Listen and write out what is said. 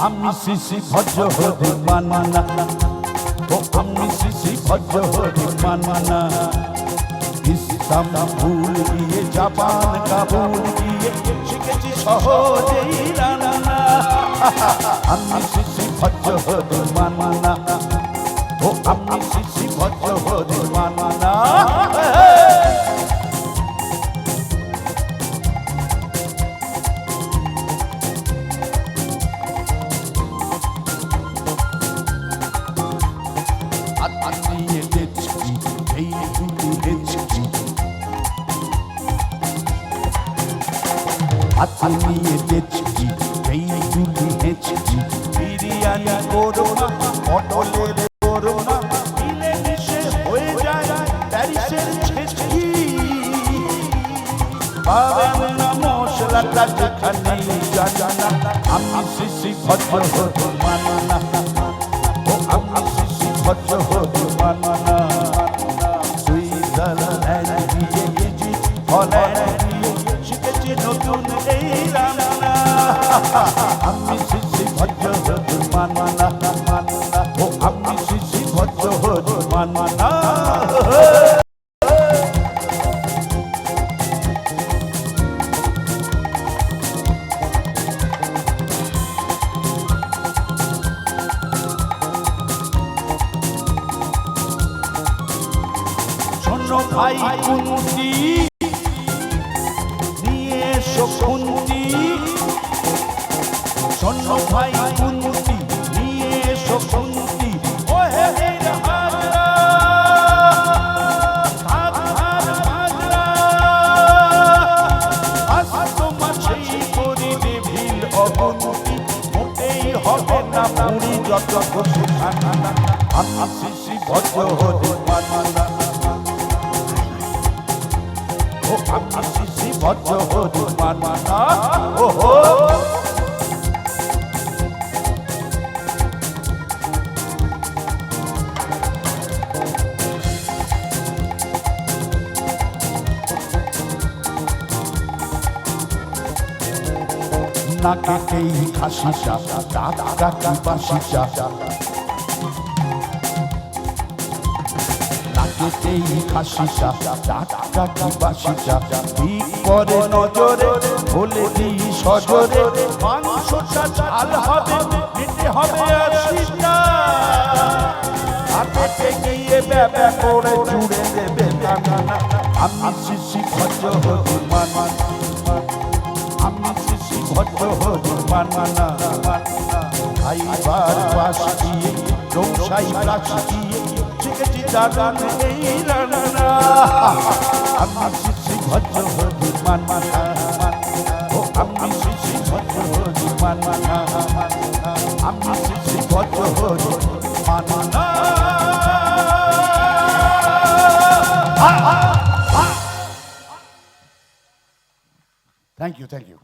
আমি শিশি ভজ্র হরি মানা, ও আমি শিশি ভজ্র হরি মানা। ইস্তাম্বুল গিয়ে জাপান কাবুল গিয়ে শিখেছি সহজেই রান্না। আমি শিশি ভজ্র হরি মানা, ও আমি শিশি ভজ্র হরি মানা। হাতে নিয়ে দেখছি এই দুলি হেঁচছি, বিরিয়ানি করোনা পটলের করোনা মিলে মিশে হয়ে যায় প্যারিসের ছেচকি। পাবেন না মশলাটা যেখানে জানা, আমি শিশি ভজ্র হরি মানা, ও আমি শিশি ভজ্র হরি মানা। সুইজারল্যান্ড গিয়ে ইজিপ্ট হল্যান্ড গিয়ে শিখেছি নতুন এই রান্না। আমি শিশি ভজ্র হরি মানা, ও আমি শিশি ভজ্র হরি মানা। শোনো ভাই কুন্তি নিয়ে এসো খুন্তি, শোনো ভাই কুন্তি নিয়ে এসো খুন্তি। ও হে হে হাজরা হাত হাত হাজরা, আজ মাছেই করিবে ভিল অবন্তি, মোটেই হবে না মুড়ি যত খুশি খানা। আমি শিশি ভজ্র হরি মানা, ও আমি শিশি ভজ্র হরি মানা। ওহো নাকেই খাসিসা দাঁত কাটি বাসিসা, নাকেই খাসিসা দাঁত কাটি বাসিসা। ঠিক পরে নজরে বলে দিই সজরে, মাংসটা ঝাল হবে খেতে হবে 80টা। হাতে গিয়ে ব্যাবা করে জুড়ে দেবে কানা। আমি শিশি ভজ্র হরি মানা, আমি শিশি ভজ্র হরি মানা। খাইবার পাশ দিয়ে দোসাই প্লাস দিয়ে শিখেছি দাদান এই রান্না। আমি শিশি ভজ্র হরি মানা, ও আমি শিশি ভজ্র হরি মানা। আমি শিশি ভজ্র হরি মানা। Thank you, thank you.